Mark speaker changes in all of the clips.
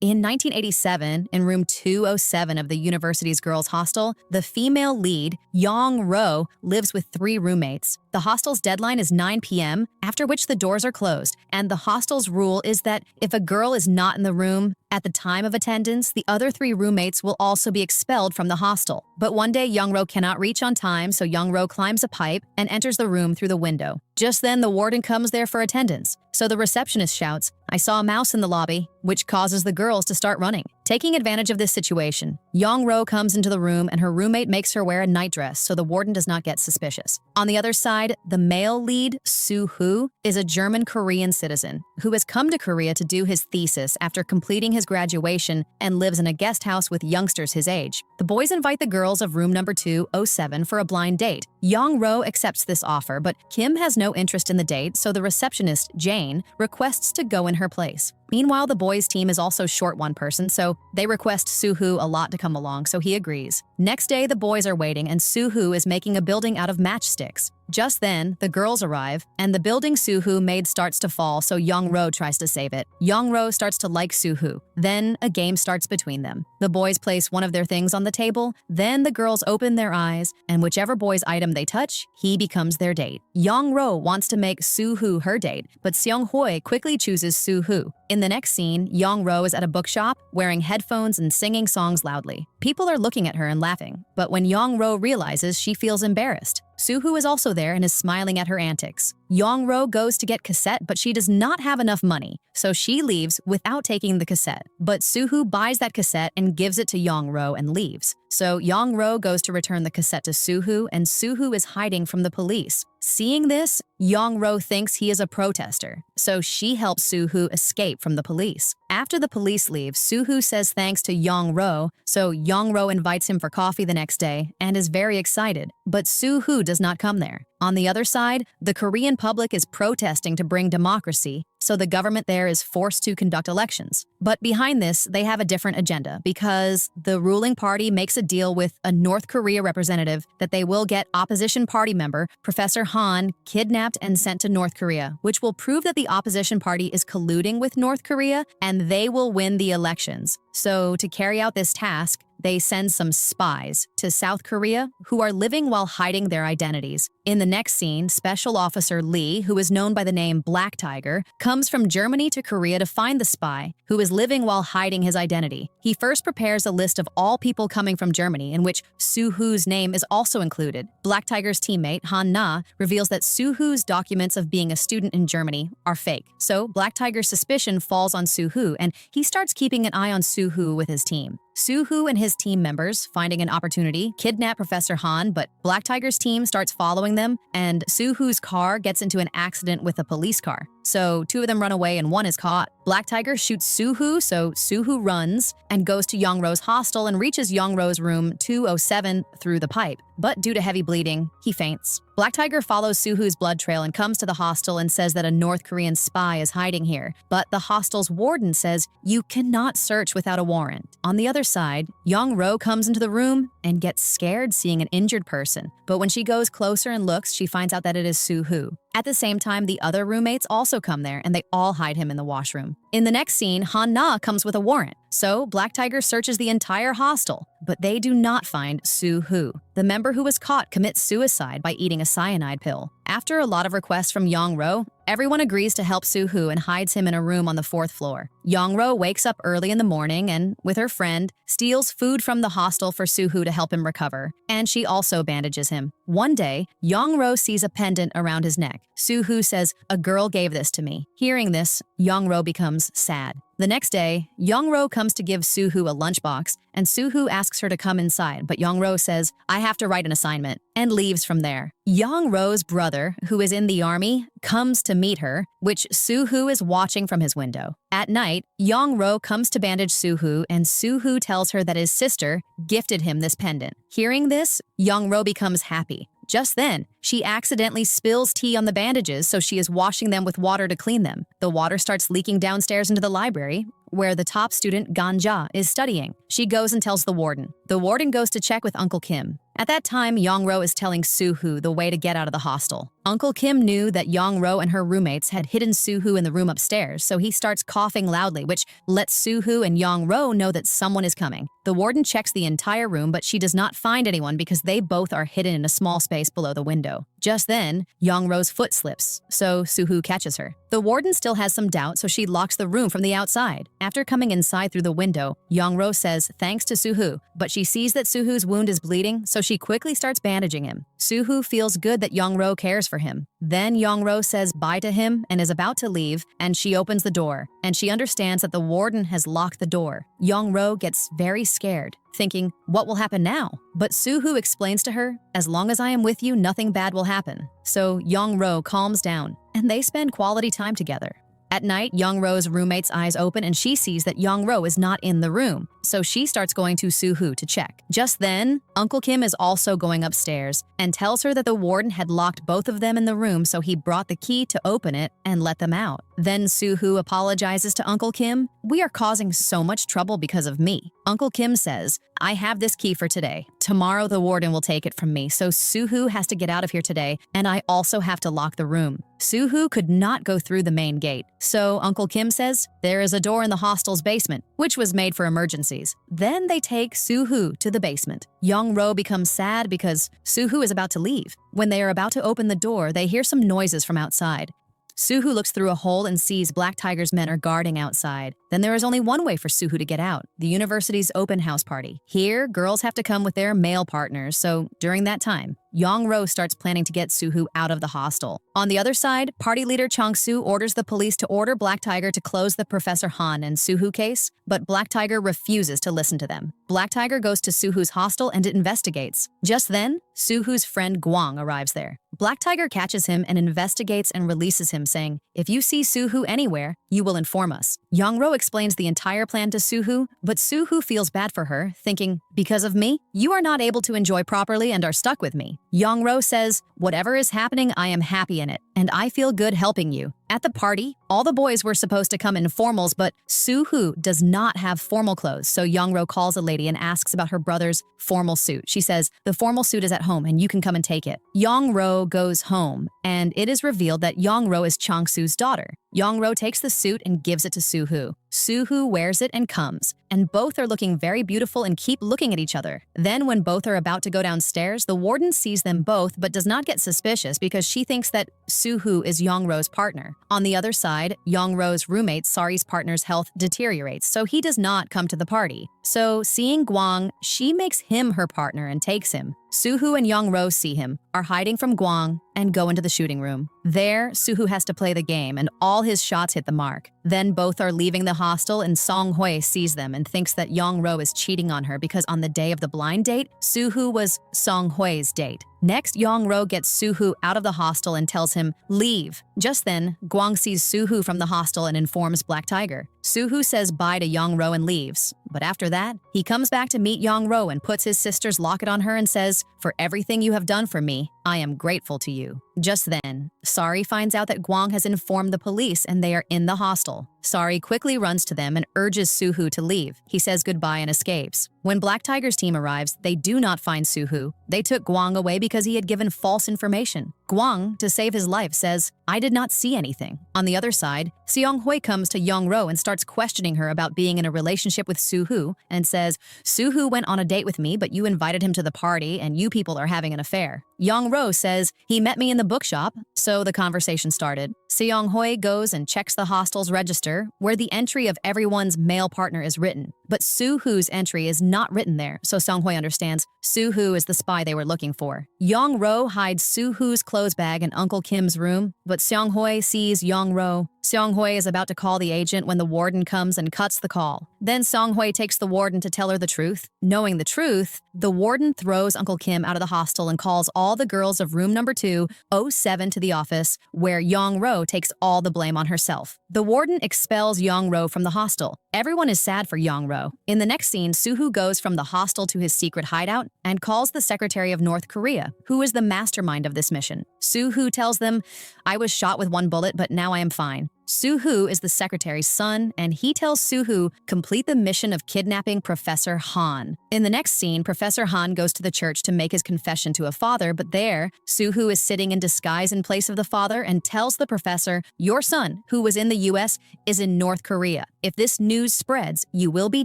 Speaker 1: In 1987, in room 207 of the university's girls' hostel, the female lead, Young Ro, lives with 3 roommates. The hostel's deadline is 9 p.m., after which the doors are closed, and the hostel's rule is that if a girl is not in the room at the time of attendance, the other 3 roommates will also be expelled from the hostel. But one day, Young Ro cannot reach on time, so Young Ro climbs a pipe and enters the room through the window. Just then, the warden comes there for attendance, so the receptionist shouts, "I saw a mouse in the lobby," which causes the girls to start running. Taking advantage of this situation, Young Ro comes into the room and her roommate makes her wear a nightdress so the warden does not get suspicious. On the other side, the male lead, Soo-hoo, is a German-Korean citizen who has come to Korea to do his thesis after completing his graduation and lives in a guest house with youngsters his age. The boys invite the girls of room number 207 for a blind date. Young Ro accepts this offer, but Kim has no interest in the date, so the receptionist, Jane, requests to go in her place. Meanwhile, the boys' team is also short one person, so they request Soo-hoo a lot to come along, so he agrees. Next day, the boys are waiting, and Soo-hoo is making a building out of matchsticks. Just then, the girls arrive, and the building Soo-hoo made starts to fall, so Young Ro tries to save it. Young Ro starts to like Soo-hoo. Then, a game starts between them. The boys place one of their things on the table, then the girls open their eyes, and whichever boy's item they touch, he becomes their date. Young Ro wants to make Soo-hoo her date, but Seong-hoi quickly chooses Soo-hoo. In the next scene, Young Ro is at a bookshop, wearing headphones and singing songs loudly. People are looking at her and laughing, but when Young Ro realizes, she feels embarrassed. Soo-hoo is also there and is smiling at her antics. Young Ro goes to get cassette, but she does not have enough money, so she leaves without taking the cassette. But Soo-hoo buys that cassette and gives it to Young Ro and leaves. So Young Ro goes to return the cassette to Soo-hoo, and Soo-hoo is hiding from the police. Seeing this, Young Ro thinks he is a protester, so she helps Soo-hoo escape from the police. After the police leave, Soo-hoo says thanks to Young Ro, so Young Ro invites him for coffee the next day and is very excited, but Soo-hoo does not come there. On the other side, the Korean public is protesting to bring democracy, so the government there is forced to conduct elections. But behind this, they have a different agenda because the ruling party makes a deal with a North Korea representative that they will get opposition party member Professor Han kidnapped and sent to North Korea, which will prove that the opposition party is colluding with North Korea and they will win the elections. So to carry out this task, they send some spies to South Korea who are living while hiding their identities. In the next scene, Special Officer Lee, who is known by the name Black Tiger, comes from Germany to Korea to find the spy, who is living while hiding his identity. He first prepares a list of all people coming from Germany, in which Soo-hoo's name is also included. Black Tiger's teammate, Han Na, reveals that Soo-hoo's documents of being a student in Germany are fake. So Black Tiger's suspicion falls on Soo-hoo, and he starts keeping an eye on Soo-hoo with his team. Soo-hoo and his team members, finding an opportunity, kidnap Professor Han, but Black Tiger's team starts following them, and Soo-hoo's car gets into an accident with a police car. So 2 of them run away and 1 is caught. Black Tiger shoots Soo-hoo, so Soo-hoo runs and goes to Young Ro's hostel and reaches Young Ro's room 207 through the pipe. But due to heavy bleeding, he faints. Black Tiger follows Soo-hoo's blood trail and comes to the hostel and says that a North Korean spy is hiding here. But the hostel's warden says, "You cannot search without a warrant." On the other side, Young Ro comes into the room and gets scared seeing an injured person. But when she goes closer and looks, she finds out that it is Soo-hoo. At the same time, the other roommates also come there and they all hide him in the washroom. In the next scene, Han Na comes with a warrant. So Black Tiger searches the entire hostel, but they do not find Soo-hoo. The member who was caught commits suicide by eating a cyanide pill. After a lot of requests from Young Ro, everyone agrees to help Soo-hoo and hides him in a room on the 4th floor. Young Ro wakes up early in the morning and, with her friend, steals food from the hostel for Soo-hoo to help him recover, and she also bandages him. One day, Young Ro sees a pendant around his neck. Soo-hoo says, "A girl gave this to me." Hearing this, Young Ro becomes sad. The next day, Young Ro comes to give Soo-hoo a lunchbox, and Soo-hoo asks her to come inside, but Young Ro says, "I have to write an assignment," and leaves from there. Young Ro's brother, who is in the army, comes to meet her, which Soo-hoo is watching from his window. At night, Young Ro comes to bandage Soo-hoo, and Soo-hoo tells her that his sister gifted him this pendant. Hearing this, Young Ro becomes happy. Just then, she accidentally spills tea on the bandages, so she is washing them with water to clean them. The water starts leaking downstairs into the library, where the top student, Ganja, is studying. She goes and tells the warden. The warden goes to check with Uncle Kim. At that time, Yong-ro is telling Soo-hoo the way to get out of the hostel. Uncle Kim knew that Yong-ro and her roommates had hidden Soo-hoo in the room upstairs, so he starts coughing loudly, which lets Soo-hoo and Yong-ro know that someone is coming. The warden checks the entire room, but she does not find anyone because they both are hidden in a small space below the window. Just then, Yong-ro's foot slips, so Soo-hoo catches her. The warden still has some doubt, so she locks the room from the outside. After coming inside through the window, Yong-ro says thanks to Soo-hoo, but she sees that Soo-hoo's wound is bleeding, so she quickly starts bandaging him. Soo-hoo feels good that Yong-ro cares for him. Then Yong-ro says bye to him and is about to leave, and she opens the door, and she understands that the warden has locked the door. Yong-ro gets very scared, thinking, what will happen now? But Soo-hoo explains to her, as long as I am with you, nothing bad will happen. So Yong-ro calms down, and they spend quality time together. At night, Yong-ro's roommate's eyes open and she sees that Yong-ro is not in the room, so she starts going to Soo-hoo to check. Just then, Uncle Kim is also going upstairs and tells her that the warden had locked both of them in the room, so he brought the key to open it and let them out. Then Soo-hoo apologizes to Uncle Kim. We are causing so much trouble because of me. Uncle Kim says, I have this key for today. Tomorrow the warden will take it from me, so Soo-hoo has to get out of here today, and I also have to lock the room. Soo-hoo could not go through the main gate, so Uncle Kim says, there is a door in the hostel's basement, which was made for emergencies. Then they take Soo-hoo to the basement. Yong-ro becomes sad because Soo-hoo is about to leave. When they are about to open the door, they hear some noises from outside. Soo-hoo looks through a hole and sees Black Tiger's men are guarding outside. Then there is only one way for Soo-hoo to get out, the university's open house party. Here, girls have to come with their male partners, so during that time, Yong-ro starts planning to get Soo-hoo out of the hostel. On the other side, party leader Chang-soo orders the police to order Black Tiger to close the Professor Han and Soo-hoo case, but Black Tiger refuses to listen to them. Black Tiger goes to Soo-hoo's hostel and investigates. Just then, Soo-hoo's friend Gwang arrives there. Black Tiger catches him and investigates and releases him, saying, if you see Soo-hoo anywhere, you will inform us. Yong-ro explains the entire plan to Soo-hoo, but Soo-hoo feels bad for her, thinking, because of me, you are not able to enjoy properly and are stuck with me. Yong-ro says, whatever is happening, I am happy in it, and I feel good helping you. At the party, all the boys were supposed to come in formals, but Soo-hoo does not have formal clothes, so Yong-ro calls a lady and asks about her brother's formal suit. She says, the formal suit is at home and you can come and take it. Yong-ro goes home, and it is revealed that Yong-ro is Chang-soo's daughter. Yong-ro takes the suit and gives it to Soo-hoo. Soo-hoo wears it and comes, and both are looking very beautiful and keep looking at each other. Then when both are about to go downstairs, the warden sees them both but does not get suspicious because she thinks that Soo-hoo is Yong-ro's partner. On the other side, Yong-ro's roommate Sari's partner's health deteriorates, so he does not come to the party. So seeing Gwang, she makes him her partner and takes him. Soo-hoo and Yong-ro see him, are hiding from Gwang, and go into the shooting room. There, Soo-hoo has to play the game, and all his shots hit the mark. Then both are leaving the hostel, and Song-hoi sees them and thinks that Yong-ro is cheating on her because on the day of the blind date, Soo-hoo was Song-hoi's date. Next, Yong-ro gets Soo-hoo out of the hostel and tells him, leave. Just then, Gwang sees Soo-hoo from the hostel and informs Black Tiger. Soo-hoo says bye to Yong-ro and leaves. But after that, he comes back to meet Yong-ro and puts his sister's locket on her and says, for everything you have done for me, I am grateful to you. Just then, Sari finds out that Gwang has informed the police and they are in the hostel. Sari quickly runs to them and urges Soo-hoo to leave. He says goodbye and escapes. When Black Tiger's team arrives, they do not find Soo-hoo. They took Gwang away because he had given false information. Gwang, to save his life, says, I did not see anything. On the other side, Seong-hoi comes to Yong-ro and starts questioning her about being in a relationship with Soo-hoo and says, Soo-hoo went on a date with me, but you invited him to the party and you people are having an affair. Yong-ro says, he met me in the bookshop, so the conversation started. Seong-hoi goes and checks the hostel's register, where the entry of everyone's male partner is written. But Soo-hoo's entry is not written there, so Seong-hoi understands Soo-hoo is the spy they were looking for. Yong-ro hides Soo-hoo's clothes bag in Uncle Kim's room, but Seong-hoi sees Yong-ro. Seong-hoi is about to call the agent when the warden comes and cuts the call. Then Seong-hoi takes the warden to tell her the truth. Knowing the truth, the warden throws Uncle Kim out of the hostel and calls all the girls of room number 207 to the office, where Yong-ro takes all the blame on herself. The warden expels Yong-ro from the hostel. Everyone is sad for Yong-ro. In the next scene, Soo-hoo goes from the hostel to his secret hideout and calls the Secretary of North Korea, who is the mastermind of this mission. Soo-hoo tells them, I was shot with one bullet, but now I am fine. Soo-hoo is the secretary's son, and he tells Soo-hoo complete the mission of kidnapping Professor Han. In the next scene, Professor Han goes to the church to make his confession to a father, but there, Soo-hoo is sitting in disguise in place of the father and tells the professor, "Your son, who was in the US, is in North Korea. If this news spreads, you will be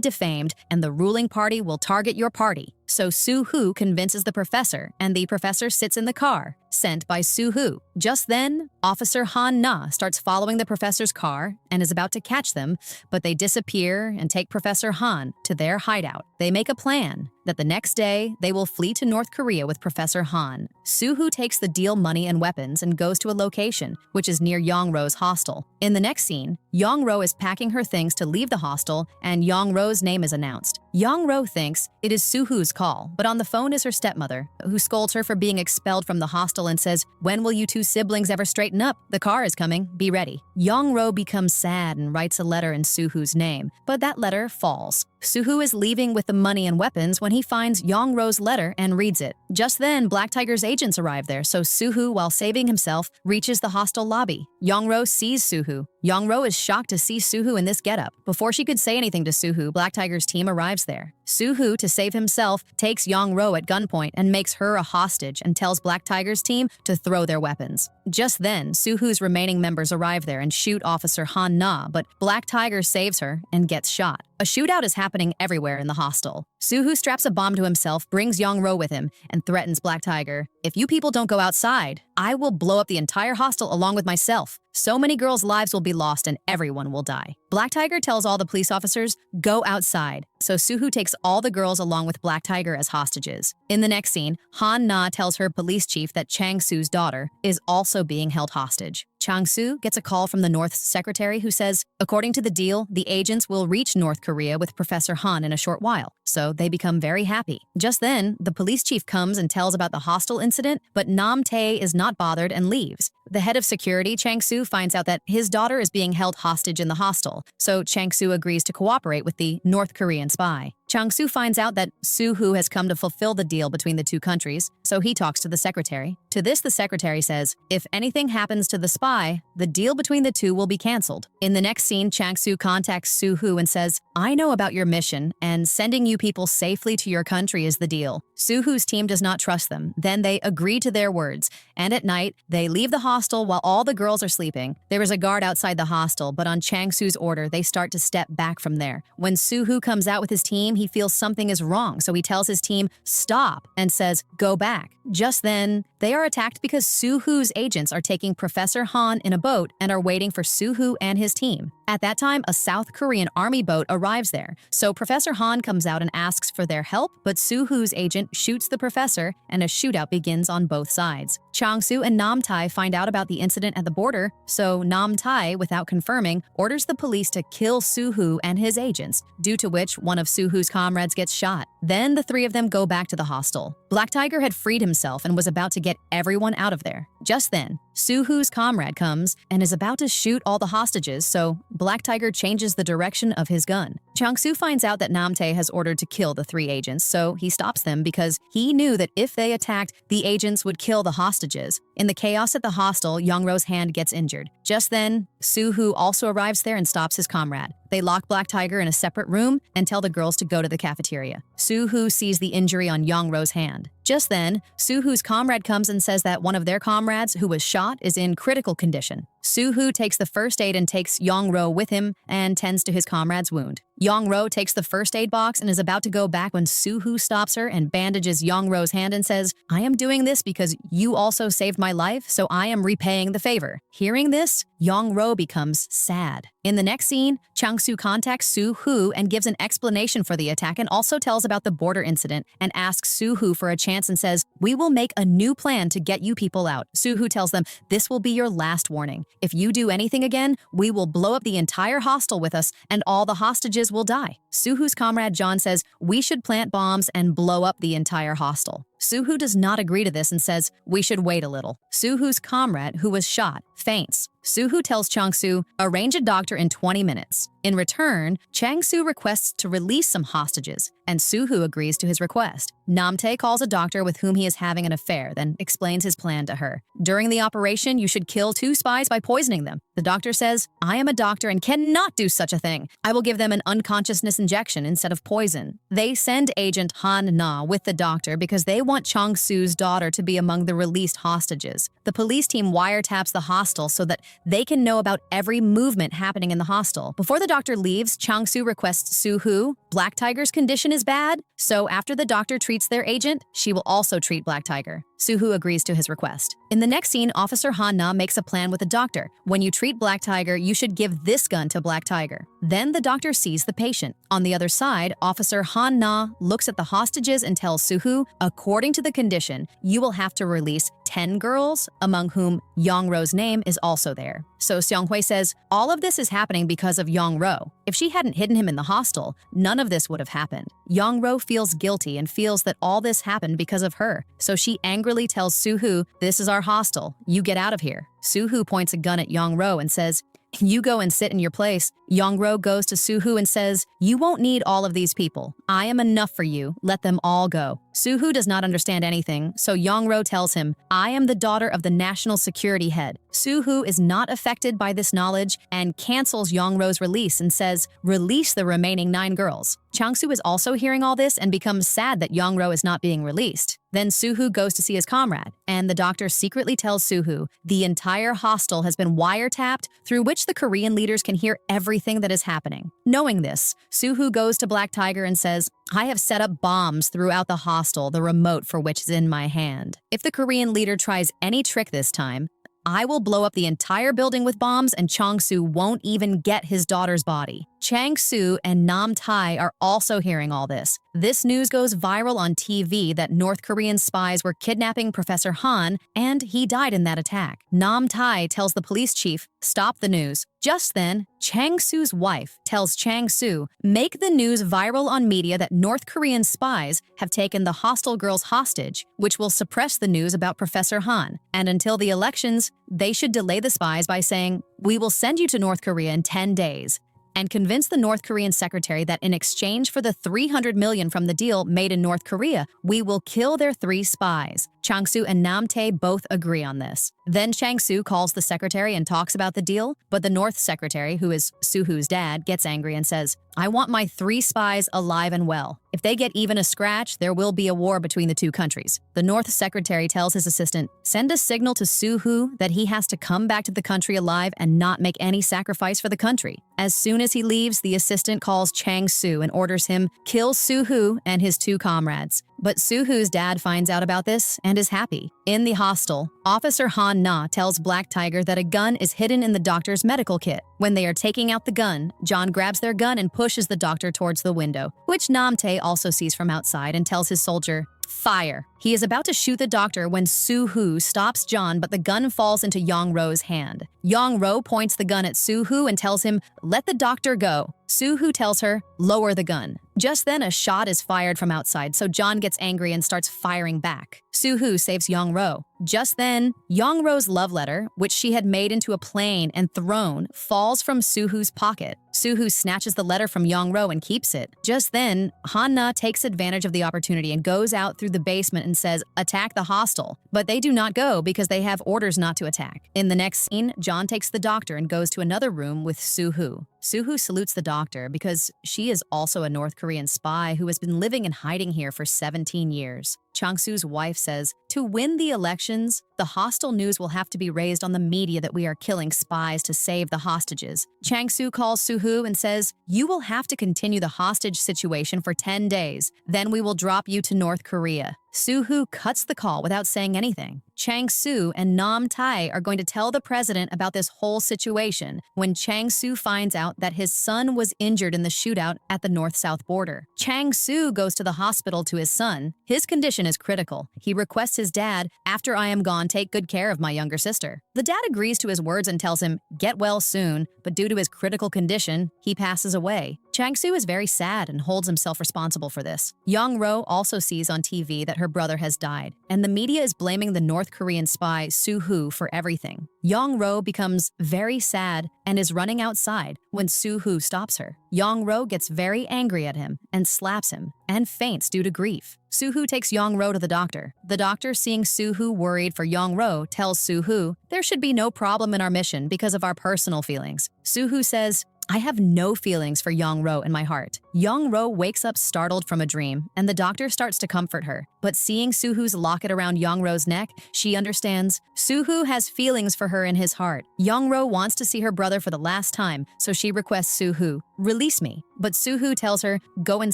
Speaker 1: defamed, and the ruling party will target your party." So Soo-hoo convinces the professor, and the professor sits in the car, sent by Soo-hoo. Just then, Officer Han-na starts following the professor's car and is about to catch them, but they disappear and take Professor Han to their hideout. They make a plan that the next day, they will flee to North Korea with Professor Han. Soo-hoo takes the deal money and weapons and goes to a location, which is near Yong-ro's hostel. In the next scene, Yong-ro is packing her things to leave the hostel, and Yong-ro's name is announced. Yong-ro thinks it is Soo-hoo's call, but on the phone is her stepmother, who scolds her for being expelled from the hostel and says, "When will you two siblings ever straighten up? The car is coming. Be ready." Yong-ro becomes sad and writes a letter in Soo-hoo's name, but that letter falls. Soo-hoo is leaving with the money and weapons when he finds Yong-ro's letter and reads it. Just then, Black Tiger's agents arrive there, so Soo-hoo, while saving himself, reaches the hostel lobby. Yong-ro sees Soo-hoo. Yong-ro is shocked to see Soo-hoo in this getup. Before she could say anything to Soo-hoo, Black Tiger's team arrives there. Soo-hoo, to save himself, takes Yong-ro at gunpoint and makes her a hostage and tells Black Tiger's team to throw their weapons. Just then, Soo-hoo's remaining members arrive there and shoot Officer Han-na, but Black Tiger saves her and gets shot. A shootout is happening everywhere in the hostel. Soo-hoo straps a bomb to himself, brings Yong-ro with him, and threatens Black Tiger, "If you people don't go outside, I will blow up the entire hostel along with myself. So many girls' lives will be lost and everyone will die." Black Tiger tells all the police officers, "Go outside." So Soo-hoo takes all the girls along with Black Tiger as hostages. In the next scene, Han-na tells her police chief that Chang-soo's daughter is also being held hostage. Chang-soo gets a call from the North's secretary who says, according to the deal, the agents will reach North Korea with Professor Han in a short while, so they become very happy. Just then, the police chief comes and tells about the hostel incident, but Nam-tae is not bothered and leaves. The head of security, Chang-soo, finds out that his daughter is being held hostage in the hostel, so Chang-soo agrees to cooperate with the North Korean spy. Chang-soo finds out that Soo-hoo has come to fulfill the deal between the two countries, so he talks to the secretary. To this, the secretary says, if anything happens to the spy, the deal between the two will be canceled. In the next scene, Chang-soo contacts Soo-hoo and says, "I know about your mission, and sending you people safely to your country is the deal." Soo-hoo's team does not trust them. Then they agree to their words, and at night, they leave the hostel while all the girls are sleeping. There is a guard outside the hostel, but on Chang-soo's order, they start to step back from there. When Soo-hoo comes out with his team, he feels something is wrong, so he tells his team, "Stop," and says, "Go back." Just then, they are attacked because Soo-hoo's agents are taking Professor Han in a boat and are waiting for Soo-hoo and his team. At that time, a South Korean army boat arrives there, so Professor Han comes out and asks for their help, but Soo-hoo's agent shoots the professor, and a shootout begins on both sides. Chang-soo and Nam-tae find out about the incident at the border, so Nam-tae, without confirming, orders the police to kill Soo-hoo and his agents, due to which one of Soo-hoo's comrades gets shot. Then the three of them go back to the hostel. Black Tiger had freed himself and was about to get everyone out of there. Just then, Soo-hoo's comrade comes and is about to shoot all the hostages, so Black Tiger changes the direction of his gun. Chang-soo finds out that Nam-tae has ordered to kill the three agents, so he stops them because he knew that if they attacked, the agents would kill the hostages. In the chaos at the hostel, Yong-ro's hand gets injured. Just then, Soo-hoo also arrives there and stops his comrade. They lock Black Tiger in a separate room and tell the girls to go to the cafeteria. Soo-hoo sees the injury on Yong-ro's hand. Just then, Soo-hoo's comrade comes and says that one of their comrades who was shot is in critical condition. Soo-hoo takes the first aid and takes Yong-ro with him and tends to his comrade's wound. Yong-ro takes the first aid box and is about to go back when Soo-hoo stops her and bandages Yong-ro's hand and says, "I am doing this because you also saved my life, so I am repaying the favor." Hearing this, Yong-ro becomes sad. In the next scene, Chang-soo contacts Soo-hoo and gives an explanation for the attack and also tells about the border incident and asks Soo-hoo for a chance and says, "We will make a new plan to get you people out." Soo-hoo tells them, "This will be your last warning. If you do anything again, we will blow up the entire hostel with us and all the hostages will die." Soo-hoo's comrade John says, "We should plant bombs and blow up the entire hostel." Soo-hoo does not agree to this and says, we should wait a little. Soo-hoo's comrade, who was shot, faints. Soo-hoo tells Chang-soo, arrange a doctor in 20 minutes. In return, Chang-soo requests to release some hostages, and Soo-hoo agrees to his request. Nam-tae calls a doctor with whom he is having an affair, then explains his plan to her. During the operation, you should kill 2 spies by poisoning them. The doctor says, I am a doctor and cannot do such a thing. I will give them an unconsciousness injection instead of poison. They send agent Han Na with the doctor because they want Chang-soo's daughter to be among the released hostages. The police team wiretaps the hostel so that they can know about every movement happening in the hostel. Before the doctor leaves, Chang-soo requests Soo-hoo. Black Tiger's condition is bad, so after the doctor treats their agent, she will also treat Black Tiger. Soo-hoo agrees to his request. In the next scene, Officer Han-na makes a plan with the doctor. When you treat Black Tiger, you should give this gun to Black Tiger. Then the doctor sees the patient. On the other side, Officer Han-na looks at the hostages and tells Soo-hoo, according to the condition, you will have to release 10 girls, among whom Yong-ro's name is also there. So Seong-hui says, all of this is happening because of Yong-ro. If she hadn't hidden him in the hostel, none of this would have happened. Yong-ro feels guilty and feels that all this happened because of her. So she angrily tells Soo-hoo, this is our hostel. You get out of here. Soo-hoo points a gun at Yong-ro and says, you go and sit in your place. Yong-ro goes to Soo-hoo and says, you won't need all of these people. I am enough for you. Let them all go. Soo-hoo does not understand anything, so Yong-ro tells him, I am the daughter of the national security head. Soo-hoo is not affected by this knowledge and cancels Yong-ro's release and says, release the remaining 9 girls. Chang-soo is also hearing all this and becomes sad that Yong-ro is not being released. Then Soo-hoo goes to see his comrade, and the doctor secretly tells Soo-hoo the entire hostel has been wiretapped, through which the Korean leaders can hear everything that is happening. Knowing this, Soo-hoo goes to Black Tiger and says, I have set up bombs throughout the hostel, the remote for which is in my hand. If the Korean leader tries any trick this time, I will blow up the entire building with bombs and Chang-soo won't even get his daughter's body. Chang-soo and Nam-tae are also hearing all this. This news goes viral on TV that North Korean spies were kidnapping Professor Han, and he died in that attack. Nam-tae tells the police chief, stop the news. Just then, Chang-soo's wife tells Chang-soo, make the news viral on media that North Korean spies have taken the hostel girls hostage, which will suppress the news about Professor Han. And until the elections, they should delay the spies by saying, we will send you to North Korea in 10 days. And convince the North Korean secretary that in exchange for the $300 million from the deal made in North Korea, we will kill their 3 spies. Chang-soo and Nam-tae both agree on this. Then Chang-soo calls the secretary and talks about the deal, but the North secretary, who is Soo-hoo's dad, gets angry and says, I want my 3 spies alive and well. If they get even a scratch, there will be a war between the 2 countries. The North secretary tells his assistant, send a signal to Soo-hoo that he has to come back to the country alive and not make any sacrifice for the country. As soon as he leaves, the assistant calls Chang-soo and orders him, kill Soo-hoo and his 2 comrades. But Soo-hoo's dad finds out about this and is happy. In the hostel, Officer Han-na tells Black Tiger that a gun is hidden in the doctor's medical kit. When they are taking out the gun, John grabs their gun and pushes the doctor towards the window, which Nam-tae also sees from outside and tells his soldier, fire. He is about to shoot the doctor when Soo-hoo stops John, but the gun falls into Yong-ro's hand. Yong-ro points the gun at Soo-hoo and tells him, let the doctor go. Soo-hoo tells her, lower the gun. Just then, a shot is fired from outside, so John gets angry and starts firing back. Soo-hoo saves Yong-ro. Just then, Yong-ro's love letter, which she had made into a plane and thrown, falls from Soo-hoo's pocket. Soo-hoo snatches the letter from Yong-ro and keeps it. Just then, Han-na takes advantage of the opportunity and goes out through the basement and says, attack the hostel. But they do not go because they have orders not to attack. In the next scene, John takes the doctor and goes to another room with Soo-hoo. Soo-hoo salutes the doctor because she is also a North Korean spy who has been living and hiding here for 17 years. Chang-soo's wife says, to win the elections, the hostile news will have to be raised on the media that we are killing spies to save the hostages. Chang-soo calls Soo-hoo and says, you will have to continue the hostage situation for 10 days. Then we will drop you to North Korea. Soo-hoo cuts the call without saying anything. Chang-soo and Nam-tae are going to tell the president about this whole situation when Chang-soo finds out that his son was injured in the shootout at the north-south border. Chang-soo goes to the hospital to his son. His condition is critical. He requests his dad, after I am gone, take good care of my younger sister. The dad agrees to his words and tells him, get well soon, but due to his critical condition, he passes away. Chang-soo is very sad and holds himself responsible for this. Young-ro also sees on TV that her brother has died, and the media is blaming the North Korean spy Soo-hoo for everything. Young-ro becomes very sad and is running outside when Soo-hoo stops her. Young-ro gets very angry at him and slaps him and faints due to grief. Soo-hoo takes Young-ro to the doctor. The doctor, seeing Soo-hoo worried for Young-ro, tells Soo-hoo, "There should be no problem in our mission because of our personal feelings." Soo-hoo says, "I have no feelings for Young-ro in my heart." Young-ro wakes up startled from a dream, and the doctor starts to comfort her. But seeing Soo-hoo's locket around Young-ro's neck, she understands Soo-hoo has feelings for her in his heart. Young-ro wants to see her brother for the last time, so she requests Soo-hoo, "Release me." But Soo-hoo tells her, "Go and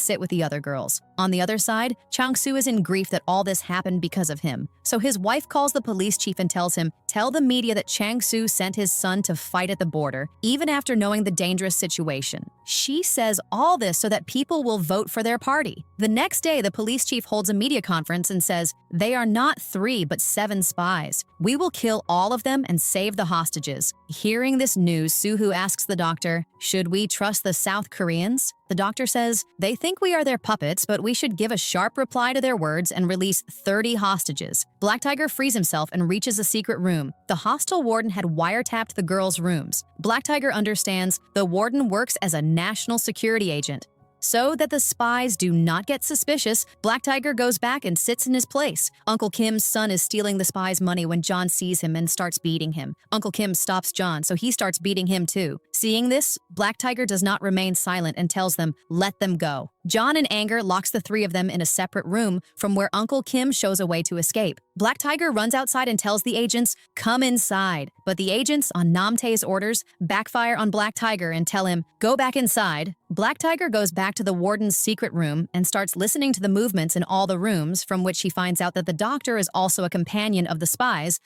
Speaker 1: sit with the other girls." On the other side, Chang-soo is in grief that all this happened because of him. So his wife calls the police chief and tells him, "Tell the media that Chang-soo sent his son to fight at the border, even after knowing the dangerous situation." She says all this so that people will vote for their party. The next day, the police chief holds a media conference and says, "They are not 3 but 7 spies. We will kill all of them and save the hostages." Hearing this news, Soo-hoo asks the doctor, "Should we trust the South Koreans?" The doctor says, "They think we are their puppets, but we should give a sharp reply to their words and release 30 hostages." Black Tiger frees himself and reaches a secret room. The hostel warden had wiretapped the girls' rooms. Black Tiger understands the warden works as a national security agent. So that the spies do not get suspicious, Black Tiger goes back and sits in his place. Uncle Kim's son is stealing the spy's money when John sees him and starts beating him. Uncle Kim stops John, so he starts beating him too. Seeing this, Black Tiger does not remain silent and tells them, "Let them go." John, in anger, locks the 3 of them in a separate room from where Uncle Kim shows a way to escape. Black Tiger runs outside and tells the agents, "Come inside." But the agents, on Nam-tae's orders, backfire on Black Tiger and tell him, "Go back inside." Black Tiger goes back to the warden's secret room and starts listening to the movements in all the rooms, from which he finds out that the doctor is also a companion of the spies,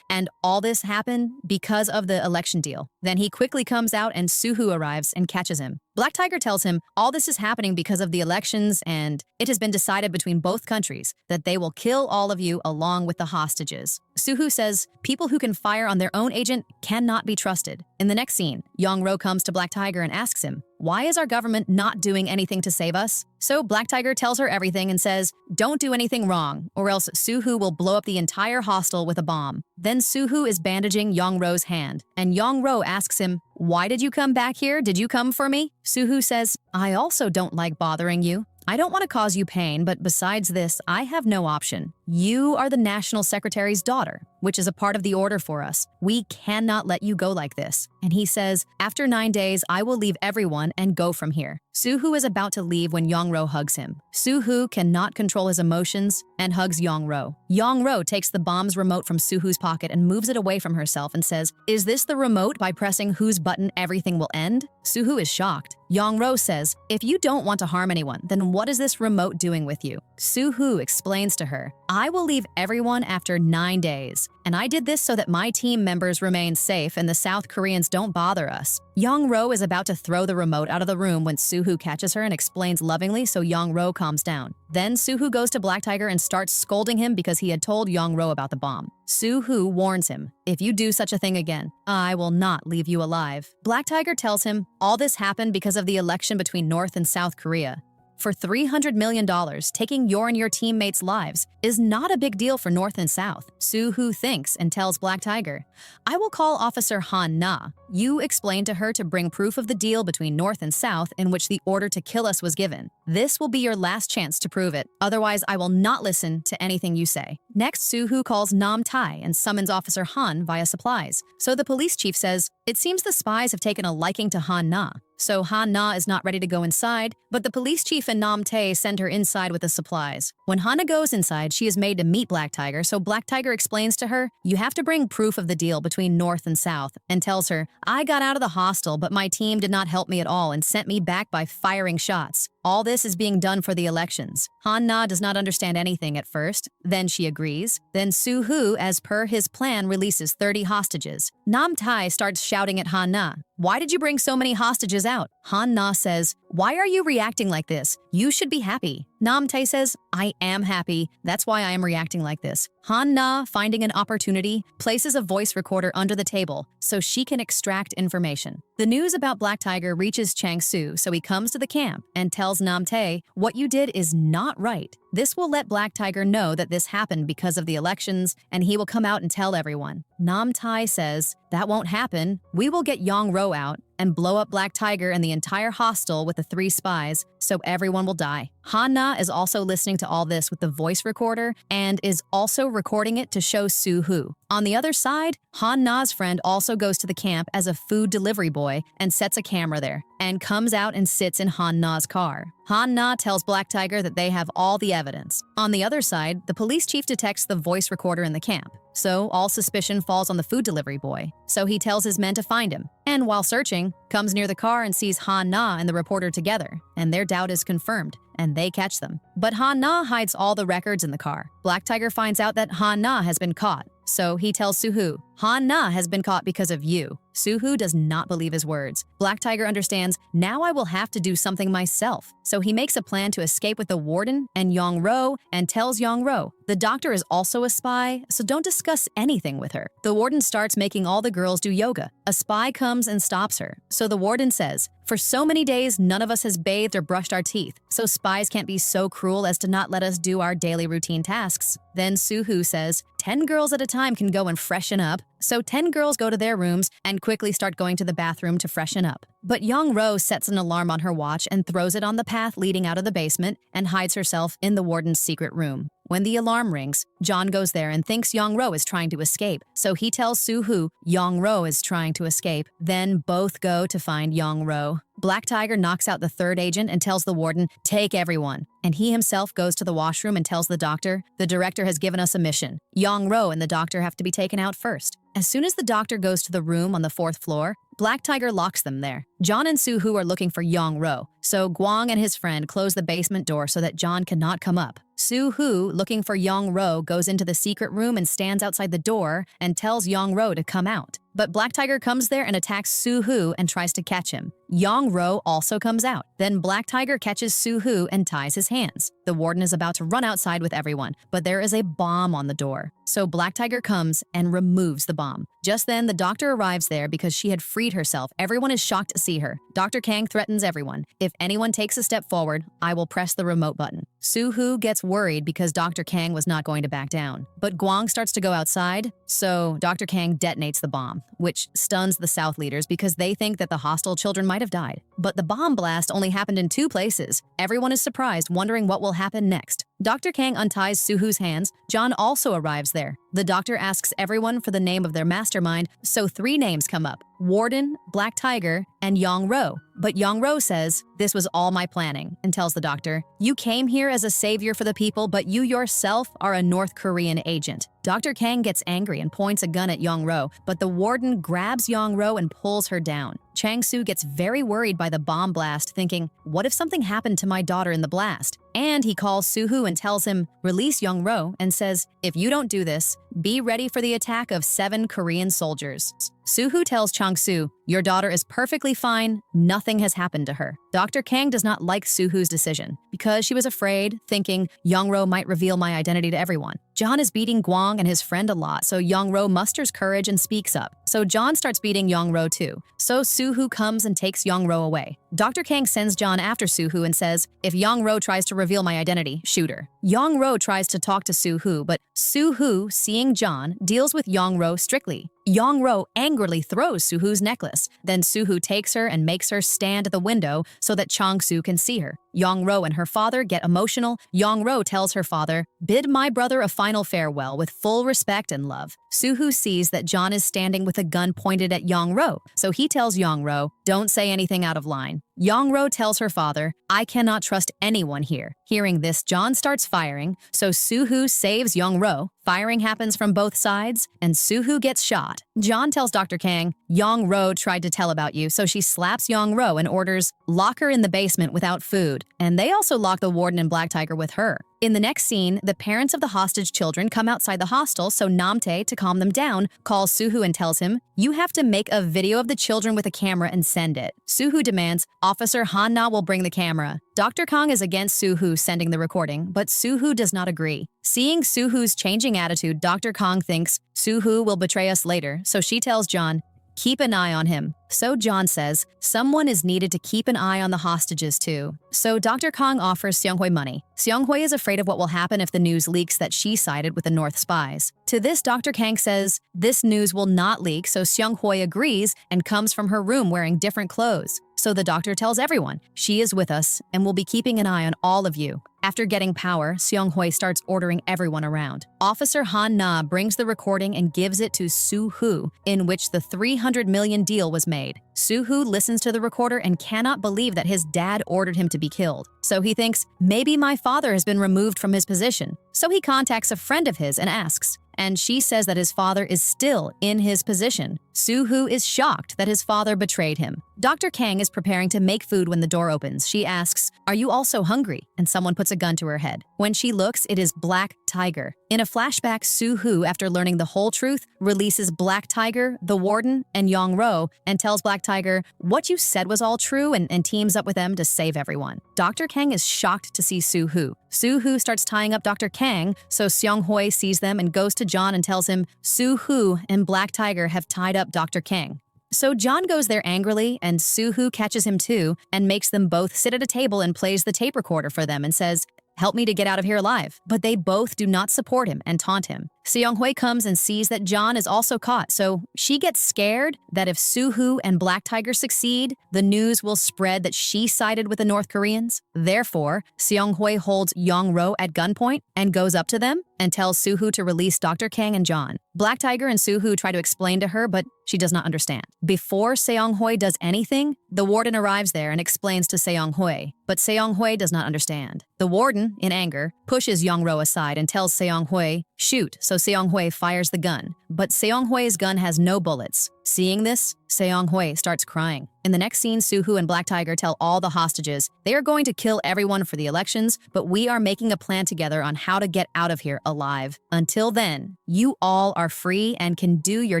Speaker 1: and all this happened because of the election deal. Then he quickly comes out and Soo-hoo arrives and catches him. Black Tiger tells him all this is happening because of the elections, and it has been decided between both countries that they will kill all of you along with the hostages. Soo-hoo says people who can fire on their own agent cannot be trusted. In the next scene, Young-ro comes to Black Tiger and asks him, "Why is our government not doing anything to save us?" So Black Tiger tells her everything and says, "Don't do anything wrong, or else Soo-hoo will blow up the entire hostel with a bomb." Then Soo-hoo is bandaging Young-ro's hand, and Young-ro asks him, "Why did you come back here? Did you come for me?" Soo-hoo says, "I also don't like bothering you. I don't want to cause you pain, but besides this, I have no option. You are the National Secretary's daughter, which is a part of the order for us. We cannot let you go like this." And he says, "After 9 days, I will leave everyone and go from here." Soo-hoo is about to leave when Young-ro hugs him. Soo-hoo cannot control his emotions and hugs Young-ro. Young-ro takes the bomb's remote from Soo-hoo's pocket and moves it away from herself and says, "Is this the remote by pressing whose button everything will end?" Soo-hoo is shocked. Young-ro says, "If you don't want to harm anyone, then what is this remote doing with you?" Soo-hoo explains to her, "I will leave everyone after 9 days, and I did this so that my team members remain safe and the South Koreans don't bother us." Young-ro is about to throw the remote out of the room when Soo-hoo catches her and explains lovingly, so Young-ro calms down. Then Soo-hoo goes to Black Tiger and starts scolding him because he had told Young-ro about the bomb. Soo-hoo warns him, "If you do such a thing again, I will not leave you alive." Black Tiger tells him all this happened because of the election between North and South Korea. For $300 million, taking your and your teammates' lives is not a big deal for North and South. Soo-hoo thinks and tells Black Tiger, "I will call Officer Han-na. You explain to her to bring proof of the deal between North and South in which the order to kill us was given. This will be your last chance to prove it. Otherwise, I will not listen to anything you say." Next, Soo-hoo calls Nam-tae and summons Officer Han via supplies. So the police chief says, "It seems the spies have taken a liking to Han-na." So Han-na is not ready to go inside, but the police chief and Nam-tae send her inside with the supplies. When Hana goes inside, she is made to meet Black Tiger, so Black Tiger explains to her, "You have to bring proof of the deal between North and South," and tells her, "I got out of the hostel, but my team did not help me at all and sent me back by firing shots. All this is being done for the elections." Han-na does not understand anything at first, then she agrees. Then Soo-hoo, as per his plan, releases 30 hostages. Nam-tae starts shouting at Han-na, "Why did you bring so many hostages out?" Han Na says, "Why are you reacting like this? You should be happy." Nam Tae says, "I am happy. That's why I am reacting like this." Han Na, finding an opportunity, places a voice recorder under the table so she can extract information. The news about Black Tiger reaches Chang Su, so he comes to the camp and tells Nam Tae, "What you did is not right. This will let Black Tiger know that this happened because of the elections, and he will come out and tell everyone." Nam Tae says, "That won't happen. We will get Yang Ro out and blow up Black Tiger and the entire hostel with the 3 spies, so everyone will die." Han Na is also listening to all this with the voice recorder and is also recording it to show Soo-hoo. On the other side, Han Na's friend also goes to the camp as a food delivery boy and sets a camera there, and comes out and sits in Han Na's car. Han Na tells Black Tiger that they have all the evidence. On the other side, the police chief detects the voice recorder in the camp, so all suspicion falls on the food delivery boy. So he tells his men to find him, and while searching, comes near the car and sees Han Na and the reporter together, and their doubt is confirmed, and they catch them. But Han Na hides all the records in the car. Black Tiger finds out that Han Na has been caught, so he tells Soo-hoo, "Han Na has been caught because of you." Soo-hoo does not believe his words. Black Tiger understands, now I will have to do something myself. So he makes a plan to escape with the warden and Yang Ro and tells Yang Ro, "The doctor is also a spy, so don't discuss anything with her." The warden starts making all the girls do yoga. A spy comes and stops her. So the warden says, "For so many days, none of us has bathed or brushed our teeth, so spies can't be so cruel as to not let us do our daily routine tasks." Then Soo-hoo says, 10 girls at a time can go and freshen up. So 10 girls go to their rooms and quickly start going to the bathroom to freshen up. But Yang Ro sets an alarm on her watch and throws it on the path leading out of the basement and hides herself in the warden's secret room. When the alarm rings, John goes there and thinks Yang Ro is trying to escape. So he tells Soo-hoo Yang Ro is trying to escape. Then both go to find Yang Ro. Black Tiger knocks out the third agent and tells the warden, "Take everyone." And he himself goes to the washroom and tells the doctor, "The director has given us a mission. Yang Ro and the doctor have to be taken out first." As soon as the doctor goes to the room on the 4th floor, Black Tiger locks them there. John and Soo-hoo are looking for Yang Ro, so Guang and his friend close the basement door so that John cannot come up. Soo-hoo, looking for Yang Ro, goes into the secret room and stands outside the door and tells Yang Ro to come out. But Black Tiger comes there and attacks Soo-hoo and tries to catch him. Yang Ro also comes out. Then Black Tiger catches Soo-hoo and ties his hands. The warden is about to run outside with everyone, but there is a bomb on the door. So Black Tiger comes and removes the bomb. Just then, the doctor arrives there because she had freed herself. Everyone is shocked to see her. Dr. Kang threatens everyone. "If anyone takes a step forward, I will press the remote button." Soo-hoo gets worried because Dr. Kang was not going to back down. But Guang starts to go outside, so Dr. Kang detonates the bomb, which stuns the South leaders because they think that the hostile children might have died. But the bomb blast only happened in 2 places. Everyone is surprised, wondering what will happen next. Dr. Kang unties Soo-hoo's hands. John also arrives there. The doctor asks everyone for the name of their mastermind, so 3 names come up: Warden, Black Tiger, and Yang Ro. But Yang Ro says, "This was all my planning," and tells the doctor, "You came here as a savior for the people, but you yourself are a North Korean agent." Dr. Kang gets angry and points a gun at Yang Ro, but the warden grabs Yang Ro and pulls her down. Chang Su gets very worried by the bomb blast, thinking, "What if something happened to my daughter in the blast?" And he calls Soo-hoo and tells him, "Release Yang Ro," and says, "If you don't do this, be ready for the attack of 7 Korean soldiers." Soo-hoo tells Chang Su, "Your daughter is perfectly fine. Nothing has happened to her." Dr. Kang does not like Soo-hoo's decision because she was afraid, thinking Yang Ro might reveal my identity to everyone. John is beating Guang and his friend a lot, so Yang Ro musters courage and speaks up. So John starts beating Yang Ro too. So Soo-hoo comes and takes Yang Ro away. Dr. Kang sends John after Soo-hoo and says, "If Yang Ro tries to reveal my identity, shoot her." Yang Ro tries to talk to Soo-hoo, but Soo-hoo, seeing John, deals with Yang Ro strictly. Yang Ro angrily throws Soo-hoo's necklace. Then Soo-hoo takes her and makes her stand at the window so that Chang Su can see her. Yang Ro and her father get emotional. Yang Ro tells her father, "Bid my brother a final farewell with full respect and love." Soo-hoo sees that John is standing with a gun pointed at Yang Ro, so he tells Yang Ro, "Don't say anything out of line." Yang Ro tells her father, "I cannot trust anyone here." Hearing this, John starts firing, so Soo-hoo saves Yang Ro. Firing happens from both sides, and Soo-hoo gets shot. John tells Dr. Kang, "Yang Ro tried to tell about you," so she slaps Yang Ro and orders, "Lock her in the basement without food." And they also lock the warden and Black Tiger with her. In the next scene, the parents of the hostage children come outside the hostel, so Namtae, to calm them down, calls Suhu and tells him, "You have to make a video of the children with a camera and send it." Suhu demands, "Officer Han-na will bring the camera." Dr. Kong is against Suhu sending the recording, but Suhu does not agree. Seeing Suhu's changing attitude, Dr. Kong thinks Suhu will betray us later, so she tells John, "Keep an eye on him." So John says, someone is needed to keep an eye on the hostages too. So Dr. Kong offers Seonghui money. Seonghui is afraid of what will happen if the news leaks that she sided with the North spies. To this, Dr. Kang says, this news will not leak, so Seonghui agrees and comes from her room wearing different clothes. So the doctor tells everyone, she is with us and will be keeping an eye on all of you. After getting power, Seonghui starts ordering everyone around. Officer Han-na brings the recording and gives it to Suhu, in which the 300 million deal was made. Suhu listens to the recorder and cannot believe that his dad ordered him to be killed. So he thinks, maybe my father has been removed from his position. So he contacts a friend of his and asks, and she says that his father is still in his position. Suhu is shocked that his father betrayed him. Dr. Kang is preparing to make food when the door opens. She asks, "Are you also hungry?" And someone puts a gun to her head. When she looks, it is Black Tiger. In a flashback, Suhu, after learning the whole truth, releases Black Tiger, the warden, and Yong-ro, and tells Black Tiger, "What you said was all true," and teams up with them to save everyone. Dr. Kang is shocked to see Suhu. Suhu starts tying up Dr. Kang, so Seonghui sees them and goes to John and tells him, Suhu and Black Tiger have tied up Dr. Kang. So John goes there angrily, and Suhu catches him too and makes them both sit at a table and plays the tape recorder for them and says, "Help me to get out of here alive." But they both do not support him and taunt him. Seonghui comes and sees that John is also caught, so she gets scared that if Suhu and Black Tiger succeed, the news will spread that she sided with the North Koreans. Therefore, Seonghui holds Yong-ro at gunpoint and goes up to them and tells Suhu to release Dr. Kang and John. Black Tiger and Suhu try to explain to her, but she does not understand. Before Seonghui does anything, the warden arrives there and explains to Seonghui, but Seonghui does not understand. The warden, in anger, pushes Yong-ro aside and tells Seonghui, "Shoot," so Seonghui fires the gun. But Seonghui's gun has no bullets. Seeing this, Seonghui starts crying. In the next scene, Suhu and Black Tiger tell all the hostages they are going to kill everyone for the elections, but we are making a plan together on how to get out of here alive. Until then, you all are free and can do your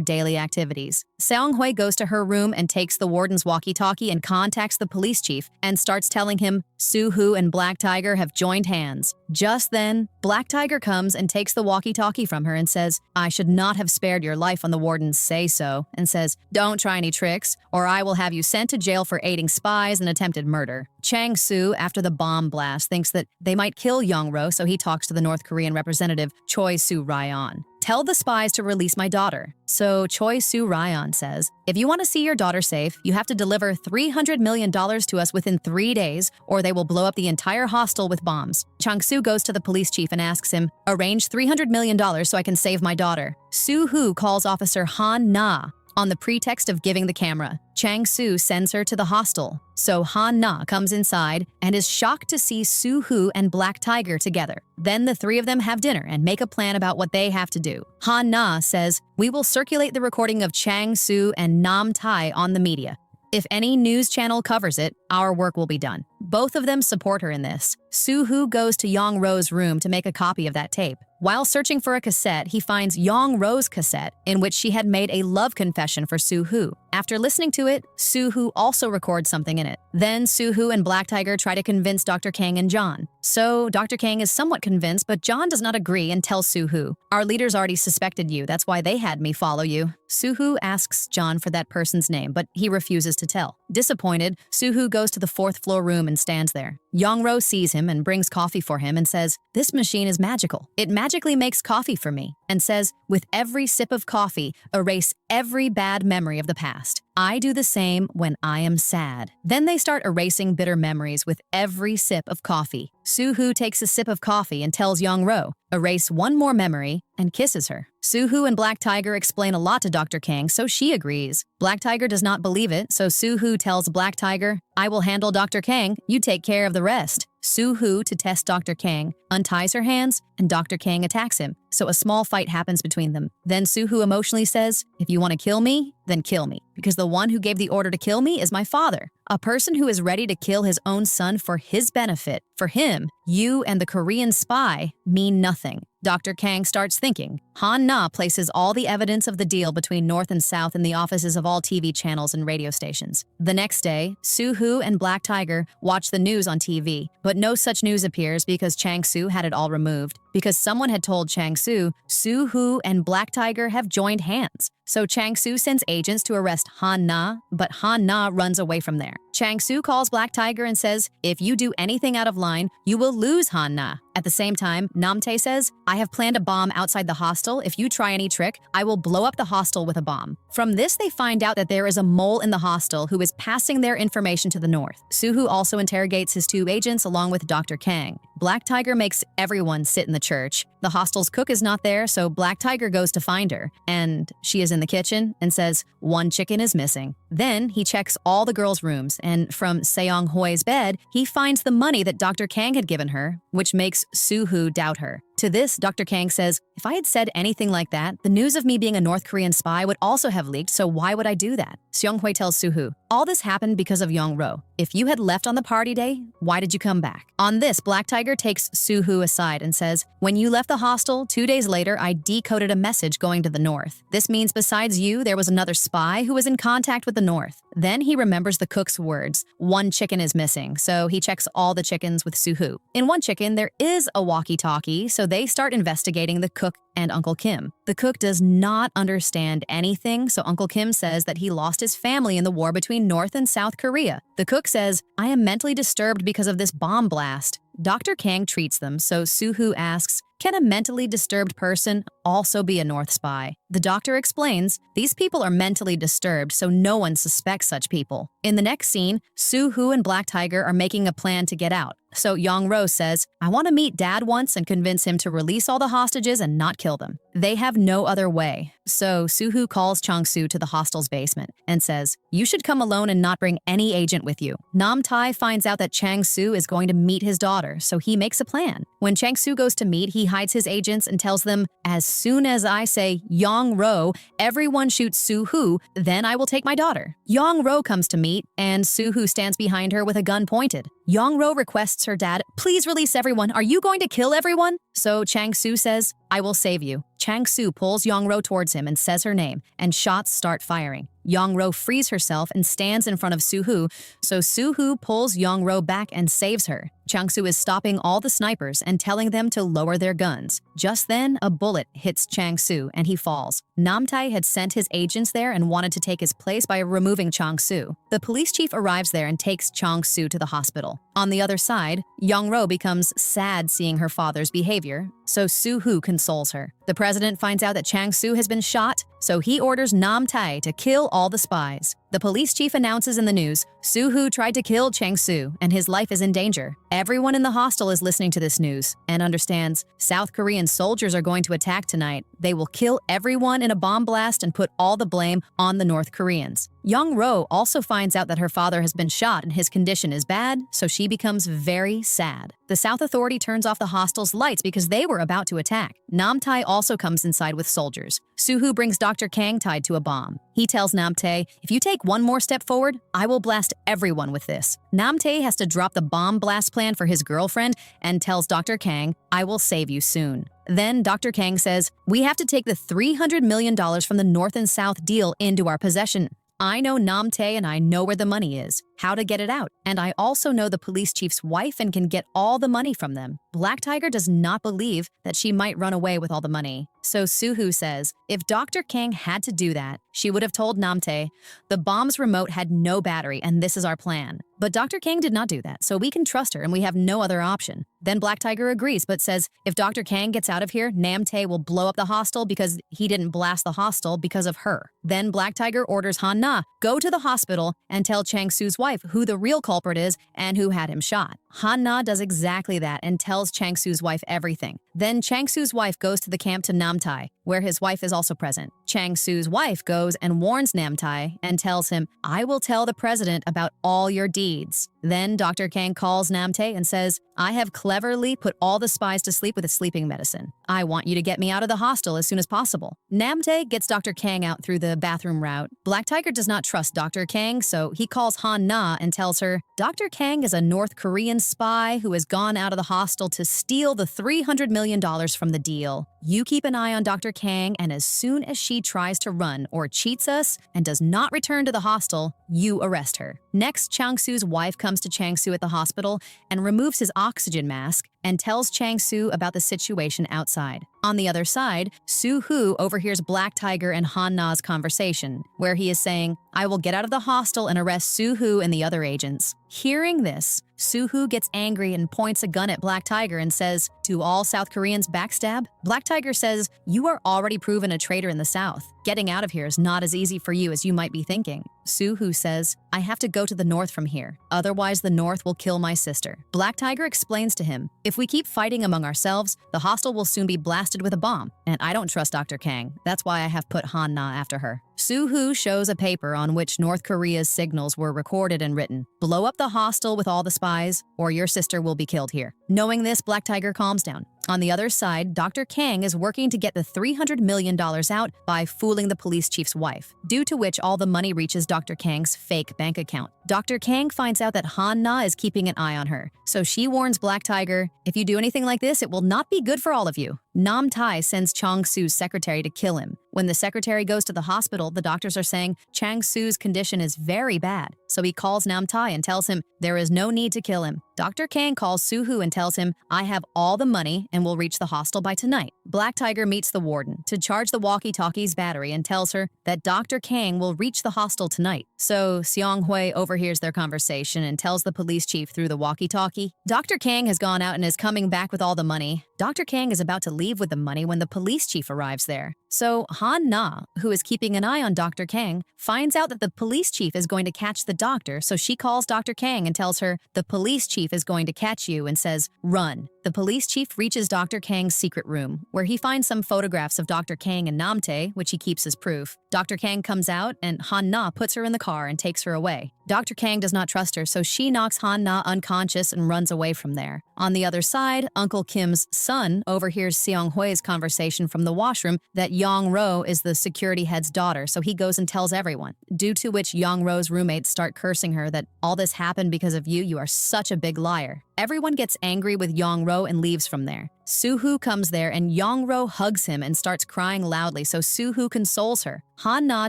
Speaker 1: daily activities. Seonghui goes to her room and takes the warden's walkie-talkie and contacts the police chief and starts telling him Suhu and Black Tiger have joined hands. Just then, Black Tiger comes and takes the walkie-talkie from her and says, "I should not have spared your life on the warden's say-so," and says, "Don't try any tricks, or I will have you sent to jail for aiding spies and attempted murder." Chang-soo, after the bomb blast, thinks that they might kill Yong-ro, so he talks to the North Korean representative Choi Soo-ryan. "Tell the spies to release my daughter." So Choi Soo-ryan says, "If you want to see your daughter safe, you have to deliver $300 million to us within 3 days, or they will blow up the entire hostel with bombs." Chang-soo goes to the police chief and asks him, "Arrange $300 million so I can save my daughter." Suhu calls Officer Han-na on the pretext of giving the camera. Chang-soo sends her to the hostel. So Han-na comes inside and is shocked to see Suhu and Black Tiger together. Then the three of them have dinner and make a plan about what they have to do. Han-na says, "We will circulate the recording of Chang-soo and Nam-tae on the media. If any news channel covers it, our work will be done." Both of them support her in this. Suhu goes to Yong-ro's room to make a copy of that tape. While searching for a cassette, he finds Yong-ro's cassette, in which she had made a love confession for Suhu. After listening to it, Suhu also records something in it. Then Suhu and Black Tiger try to convince Dr. Kang and John. So Dr. Kang is somewhat convinced, but John does not agree and tells Suhu, "Our leaders already suspected you, that's why they had me follow you." Suhu asks John for that person's name, but he refuses to tell. Disappointed, Suhu goes to the 4th floor room and stands there. Yong-ro sees him and brings coffee for him and says, "This machine is magical. It magically makes coffee for me," and says, "With every sip of coffee, erase every bad memory of the past. I do the same when I am sad." Then they start erasing bitter memories with every sip of coffee. Suhu takes a sip of coffee and tells Yong-ro, "Erase one more memory," and kisses her. Suhu and Black Tiger explain a lot to Dr. Kang, so she agrees. Black Tiger does not believe it, so Suhu tells Black Tiger, "I will handle Dr. Kang, you take care of the rest." Soo-hoo, to test Dr. Kang, unties her hands, and Dr. Kang attacks him, so a small fight happens between them. Then Soo-hoo emotionally says, "If you want to kill me, then kill me, because the one who gave the order to kill me is my father, a person who is ready to kill his own son for his benefit. For him, you and the Korean spy mean nothing." Dr. Kang starts thinking. Han-na places all the evidence of the deal between North and South in the offices of all TV channels and radio stations. The next day, Soo-hoo and Black Tiger watch the news on TV, but no such news appears because Chang-soo had it all removed. Because someone had told Chang-soo, Soo-hoo and Black Tiger have joined hands. So Chang-soo sends agents to arrest Han-na, but Han-na runs away from there. Chang-soo calls Black Tiger and says, "If you do anything out of line, you will lose Han-na." At the same time, Namtae says, "I have planned a bomb outside the hostel. If you try any trick, I will blow up the hostel with a bomb." From this, they find out that there is a mole in the hostel who is passing their information to the north. Soo-hoo also interrogates his two agents along with Dr. Kang. Black Tiger makes everyone sit in the church. The hostel's cook is not there, so Black Tiger goes to find her, and she is in the kitchen and says, "One chicken is missing." Then he checks all the girls' rooms, and from Seong Hoi's bed, he finds the money that Dr. Kang had given her, which makes Soo-hoo doubt her. To this, Dr. Kang says, "If I had said anything like that, the news of me being a North Korean spy would also have leaked, so why would I do that?" Seong Hui tells Soo-hoo, "All this happened because of Yong-ro. If you had left on the party day, why did you come back?" On this, Black Tiger takes Soo-hoo aside and says, "When you left the hostel, 2 days later, I decoded a message going to the north. This means besides you, there was another spy who was in contact with the north." Then he remembers the cook's words, "One chicken is missing," so he checks all the chickens with Soo-hoo. In one chicken, there is a walkie-talkie, so they start investigating the cook and Uncle Kim. The cook does not understand anything, so Uncle Kim says that he lost his family in the war between North and South Korea. The cook says, "I am mentally disturbed because of this bomb blast." Dr. Kang treats them, so Soo-hoo asks, "Can a mentally disturbed person also be a North spy?" The doctor explains, "These people are mentally disturbed, so no one suspects such people." In the next scene, Soo-hoo and Black Tiger are making a plan to get out. So Yong-ro says, "I want to meet Dad once and convince him to release all the hostages and not kill them." They have no other way. So Soo-hoo calls Chang-soo to the hostel's basement and says, "You should come alone and not bring any agent with you." Nam-tae finds out that Chang-soo is going to meet his daughter, so he makes a plan. When Chang-soo goes to meet, he hides his agents and tells them, "As soon as I say Yong-ro, everyone shoots Soo-hoo, then I will take my daughter." Yong-ro comes to meet, and Soo-hoo stands behind her with a gun pointed. Yong-ro requests her dad, "Please release everyone. Are you going to kill everyone?" So Chang-soo says, "I will save you." Chang-soo pulls Yong-ro towards him and says her name, and shots start firing. Yong-ro frees herself and stands in front of Soo-hoo, so Soo-hoo pulls Yong-ro back and saves her. Chang-soo is stopping all the snipers and telling them to lower their guns. Just then, a bullet hits Chang-soo and he falls. Nam-tae had sent his agents there and wanted to take his place by removing Chang-soo. The police chief arrives there and takes Chang-soo to the hospital. On the other side, Yong-ro becomes sad seeing her father's behavior, so Soo-hoo consoles her. The president finds out that Chang-soo has been shot, so he orders Nam-tae to kill all the spies. The police chief announces in the news, Soo-hoo tried to kill Chang-soo and his life is in danger. Everyone in the hostel is listening to this news and understands South Korean soldiers are going to attack tonight. They will kill everyone in a bomb blast and put all the blame on the North Koreans. Young-ro also finds out that her father has been shot and his condition is bad, so she becomes very sad. The South Authority turns off the hostel's lights because they were about to attack. Nam-tae also comes inside with soldiers. Soo-hoo brings Dr. Kang tied to a bomb. He tells Nam-tae, "If you take one more step forward, I will blast everyone with this." Nam-tae has to drop the bomb blast plan for his girlfriend and tells Dr. Kang, "I will save you soon." Then Dr. Kang says, "We have to take the $300 million from the North and South deal into our possession. I know Nam-tae and I know where the money is, how to get it out, and I also know the police chief's wife and can get all the money from them." Black Tiger does not believe that she might run away with all the money. So Soo-hoo says, if Dr. Kang had to do that, she would have told Nam-tae, "The bomb's remote had no battery and this is our plan." But Dr. Kang did not do that, so we can trust her and we have no other option. Then Black Tiger agrees, but says if Dr. Kang gets out of here, Nam-tae will blow up the hostel because he didn't blast the hostel because of her. Then Black Tiger orders Han-na, go to the hospital and tell Chang-soo's wife who the real culprit is and who had him shot. Han-na does exactly that and tells Chang-soo's wife everything. Then Chang-soo's wife goes to the camp to Nam-tae. where his wife is also present. Chang-soo's wife goes and warns Namtae and tells him, I will tell the president about all your deeds. Then Dr. Kang calls Namtae and says, I have cleverly put all the spies to sleep with a sleeping medicine. I want you to get me out of the hostel as soon as possible. Namtae gets Dr. Kang out through the bathroom route. Black Tiger does not trust Dr. Kang, so he calls Han Na and tells her, Dr. Kang is a North Korean spy who has gone out of the hostel to steal the $300 million from the deal. You keep an eye on Dr. Kang, and as soon as she tries to run or cheats us and does not return to the hostel, you arrest her. Next, Chang-soo's wife comes to Chang-soo at the hospital and removes his oxygen mask and tells Chang-soo about the situation outside. On the other side, Soo-hoo overhears Black Tiger and Han-na's conversation, where he is saying, I will get out of the hostel and arrest Soo-hoo and the other agents. Hearing this, Soo-hoo gets angry and points a gun at Black Tiger and says, Do all South Koreans backstab? Black Tiger says, You are already proven a traitor in the South. Getting out of here is not as easy for you as you might be thinking. Soo-hoo says, I have to go to the North from here. Otherwise, the North will kill my sister. Black Tiger explains to him, If we keep fighting among ourselves, the hostel will soon be blasted with a bomb. And I don't trust Dr. Kang. That's why I have put Han-na after her. Soo-hoo shows a paper on which North Korea's signals were recorded and written. Blow up the hostel with all the spies, or your sister will be killed here. Knowing this, Black Tiger calms down. On the other side, Dr. Kang is working to get the $300 million out by fooling the police chief's wife, due to which all the money reaches Dr. Kang's fake bank account. Dr. Kang finds out that Han-na is keeping an eye on her, so she warns Black Tiger, if you do anything like this, it will not be good for all of you. Namtae sends Chang-soo's secretary to kill him. When the secretary goes to the hospital, the doctors are saying Chang-soo's condition is very bad, so he calls Namtae and tells him there is no need to kill him. Dr. Kang calls Soo-hoo and tells him, I have all the money and will reach the hostel by tonight. Black Tiger meets the warden to charge the walkie-talkie's battery and tells her that Dr. Kang will reach the hostel tonight. So Seong-hui overhears their conversation and tells the police chief through the walkie-talkie, Dr. Kang has gone out and is coming back with all the money. Dr. Kang is about to leave with the money when the police chief arrives there. So Han-na, who is keeping an eye on Dr. Kang, finds out that the police chief is going to catch the doctor, so she calls Dr. Kang and tells her, the police chief is going to catch you, and says, run. The police chief reaches Dr. Kang's secret room, where he finds some photographs of Dr. Kang and Namtae, which he keeps as proof. Dr. Kang comes out, and Han-na puts her in the car and takes her away. Dr. Kang does not trust her, so she knocks Han-na unconscious and runs away from there. On the other side, Uncle Kim's son overhears Seong-hui's conversation from the washroom that Yang-ro is the security head's daughter, so he goes and tells everyone, due to which Yang-ro's roommates start cursing her that all this happened because of you, you are such a big liar. Everyone gets angry with Yang-ro and leaves from there. Soo-hoo comes there and Yang-ro hugs him and starts crying loudly, so Soo-hoo consoles her. Han-na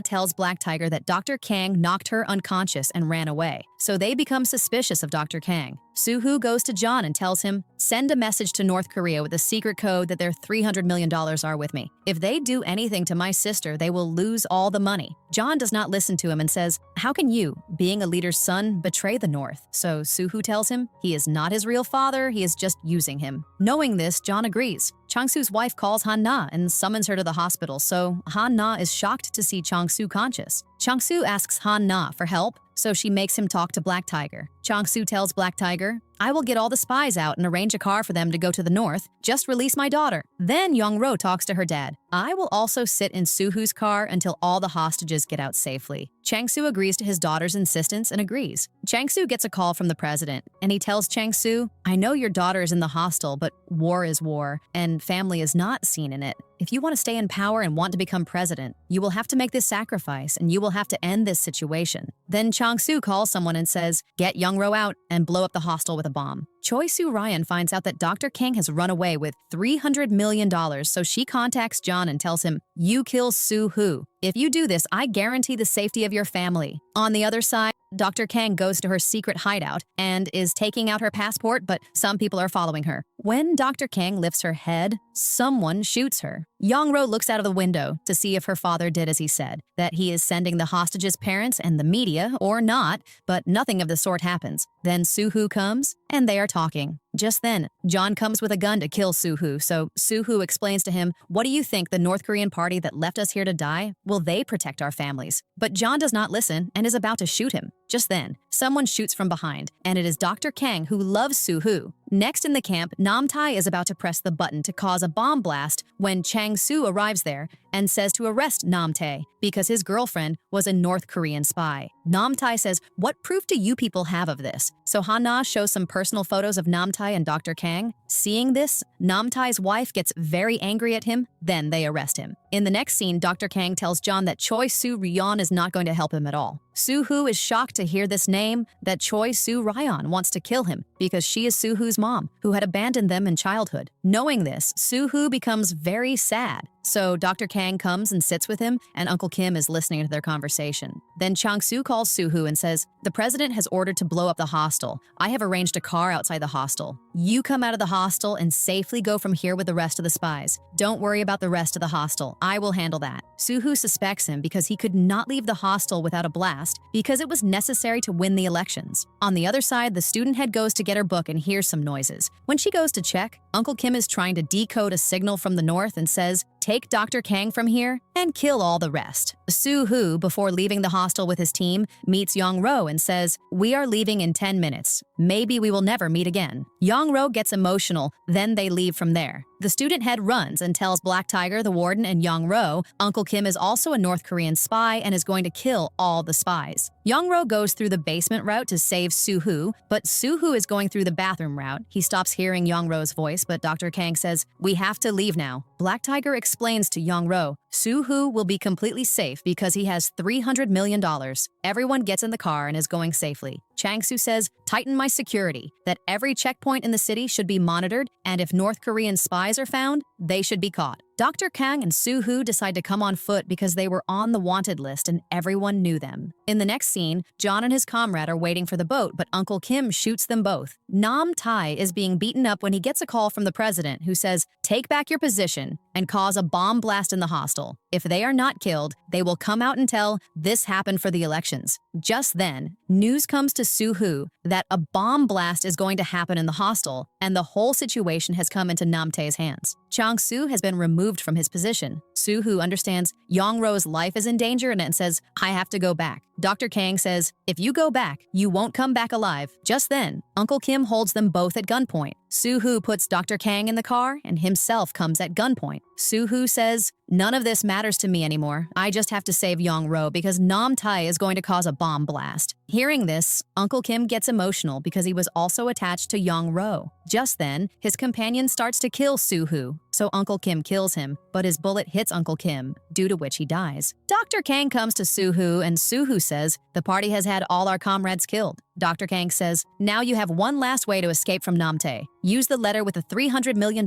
Speaker 1: tells Black Tiger that Dr. Kang knocked her unconscious and ran away, so they become suspicious of Dr. Kang. Soo-hoo goes to John and tells him, send a message to North Korea with a secret code that their $300 million are with me. If they do anything to my sister, they will lose all the money. John does not listen to him and says, how can you, being a leader's son, betray the North? So Soo-hoo tells him he is not his real father, he is just using him. Knowing this, John agrees. Chang-soo's wife calls Han-na and summons her to the hospital, so Han-na is shocked to see Chang-soo conscious. Chang-soo asks Han-na for help, so she makes him talk to Black Tiger. Chang-soo tells Black Tiger, I will get all the spies out and arrange a car for them to go to the North. Just release my daughter. Then Yang-ro talks to her dad. I will also sit in Soo-hoo's car until all the hostages get out safely. Chang-soo agrees to his daughter's insistence and agrees. Chang-soo gets a call from the president, and he tells Chang-soo, I know your daughter is in the hostel, but war is war, and family is not seen in it. If you want to stay in power and want to become president, you will have to make this sacrifice, and you will have to end this situation. Then Chang-soo calls someone and says, get Yang-ro out and blow up the hostel with a bomb. Choi Soo-ryan finds out that Dr. Kang has run away with $300 million, so she contacts John and tells him, you kill Soo-hoo. If you do this, I guarantee the safety of your family. On the other side, Dr. Kang goes to her secret hideout and is taking out her passport, but some people are following her. When Dr. Kang lifts her head, someone shoots her. Yang-ro looks out of the window to see if her father did as he said, that he is sending the hostages' parents and the media, or not, but nothing of the sort happens. Then Soo-hoo comes, and they are talking. Just then, John comes with a gun to kill Soo-hoo, so Soo-hoo explains to him, what do you think, the North Korean party that left us here to die? Will they protect our families? But John does not listen and is about to shoot him. Just then, someone shoots from behind, and it is Dr. Kang who loves Soo-hoo. Next in the camp, Namtae is about to press the button to cause a bomb blast when Chang-soo arrives there and says to arrest Namtae because his girlfriend was a North Korean spy. Namtae says, "What proof do you people have of this?" So Hana shows some personal photos of Namtae and Dr. Kang. Seeing this, Namtae's wife gets very angry at him, then they arrest him. In the next scene, Dr. Kang tells John that Choi Soo-ryeon is not going to help him at all. Soo-hoo is shocked to hear this name, that Choi Soo-ryeon wants to kill him because she is Soo-hoo's mom, who had abandoned them in childhood. Knowing this, Soo-hoo becomes very sad. So Dr. Kang comes and sits with him, and Uncle Kim is listening to their conversation. Then Chang-soo calls Soo-hoo and says, "The president has ordered to blow up the hostel. I have arranged a car outside the hostel. You come out of the hostel and safely go from here with the rest of the spies. Don't worry about the rest of the hostel. I will handle that." Soo-hoo suspects him because he could not leave the hostel without a blast because it was necessary to win the elections. On the other side, the student head goes to get her book and hears some noises. When she goes to check, Uncle Kim is trying to decode a signal from the north and says, "Take Dr. Kang from here and kill all the rest." Soo-hoo, before leaving the hostel with his team, meets Young-ro and says, "We are leaving in 10 minutes. Maybe we will never meet again." Young-ro gets emotional, then they leave from there. The student head runs and tells Black Tiger, the warden, and Young-ro Uncle Kim is also a North Korean spy and is going to kill all the spies. Young-ro goes through the basement route to save Soo-hoo, but Soo-hoo is going through the bathroom route. He stops hearing Young-ro's voice, but Dr. Kang says, "We have to leave now." Black Tiger explains to Young-ro, Soo-hoo will be completely safe because he has $300 million. Everyone gets in the car and is going safely. Chang-soo says, "Tighten my security, that every checkpoint in the city should be monitored, and if North Korean spies are found, they should be caught." Dr. Kang and Soo-hoo decide to come on foot because they were on the wanted list and everyone knew them. In the next scene, John and his comrade are waiting for the boat, but Uncle Kim shoots them both. Namtae is being beaten up when he gets a call from the president who says, "Take back your position and cause a bomb blast in the hostel. If they are not killed, they will come out and tell this happened for the elections." Just then, news comes to Soo-hoo that a bomb blast is going to happen in the hostel, and the whole situation has come into Namtae's hands. Chang-soo has been removed from his position. Soo-hoo understands Young-ro's life is in danger and says, "I have to go back." Dr. Kang says, "If you go back, you won't come back alive." Just then, Uncle Kim holds them both at gunpoint. Soo-hoo puts Dr. Kang in the car and himself comes at gunpoint. Soo-hoo says, "None of this matters to me anymore. I just have to save Young-ro because Namtae is going to cause a bomb blast." Hearing this, Uncle Kim gets emotional because he was also attached to Young-ro. Just then, his companion starts to kill Soo-hoo, so Uncle Kim kills him, but his bullet hits Uncle Kim, due to which he dies. Dr. Kang comes to Soo-hoo and Soo-hoo says, "The party has had all our comrades killed." Dr. Kang says, "Now you have one last way to escape from Namtae. Use the letter with the $300 million.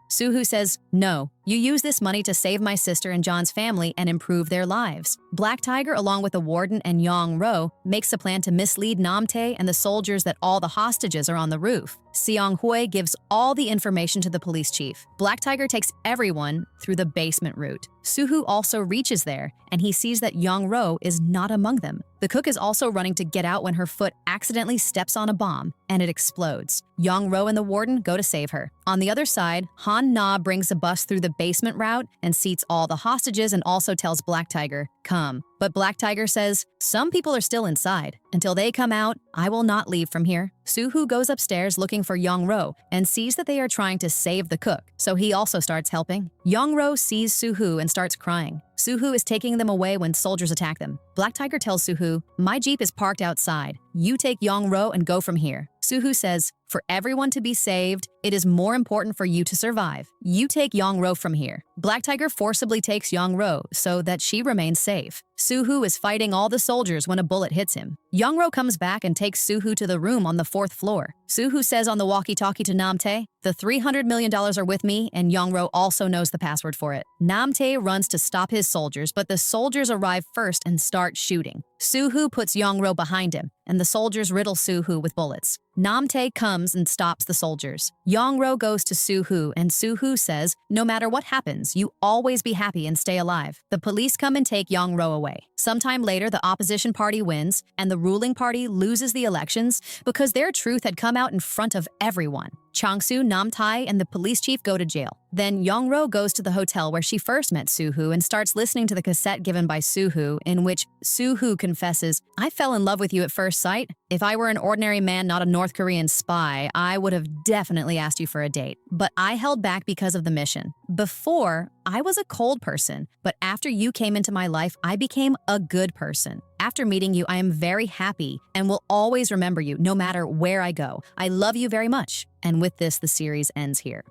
Speaker 1: Soo-hoo says, "No, you use this money to save my sister and John's family and improve their lives." Black Tiger, along with the warden and Young-ro, makes a plan to mislead Namtae and the soldiers that all the hostages are on the roof. Seong-hui gives all the information to the police chief. Black Tiger takes everyone through the basement route. Soo-hoo also reaches there, and he sees that Young-ro is not among them. The cook is also running to get out when her foot accidentally steps on a bomb, and it explodes. Young-ro and the warden go to save her. On the other side, Han-na brings a bus through the basement route and seats all the hostages and also tells Black Tiger, "Come." But Black Tiger says, "Some people are still inside. Until they come out, I will not leave from here." Soo-hoo goes upstairs looking for Young-ro and sees that they are trying to save the cook, so he also starts helping. Young-ro sees Soo-hoo and starts crying. Soo-hoo is taking them away when soldiers attack them. Black Tiger tells Soo-hoo, "My jeep is parked outside. You take Young-ro and go from here." Soo-hoo says, "For everyone to be saved, it is more important for you to survive. You take Young-ro from here." Black Tiger forcibly takes Young-ro so that she remains safe. Soo-hoo is fighting all the soldiers when a bullet hits him. Young-ro comes back and takes Soo-hoo to the room on the 4th floor. Soo-hoo says on the walkie-talkie to Namtae, "The $300 million are with me, and Young-ro also knows the password for it." Namtae runs to stop his soldiers, but the soldiers arrive first and start shooting. Soo-hoo puts Young-ro behind him, and the soldiers riddle Soo-hoo with bullets. Namtae comes and stops the soldiers. Young-ro goes to Soo-hoo, and Soo-hoo says, "No matter what happens, you always be happy and stay alive." The police come and take Young-ro away. Sometime later, the opposition party wins, and the ruling party loses the elections because their truth had come out in front of everyone. Changsu, Namtai, and the police chief go to jail. Then Yongro goes to the hotel where she first met Suhu and starts listening to the cassette given by Suhu, in which Suhu confesses, "I fell in love with you at first sight. If I were an ordinary man, not a North Korean spy, I would have definitely asked you for a date. But I held back because of the mission. Before, I was a cold person, but after you came into my life, I became a good person. After meeting you, I am very happy and will always remember you no matter where I go. I love you very much." And with this, the series ends here.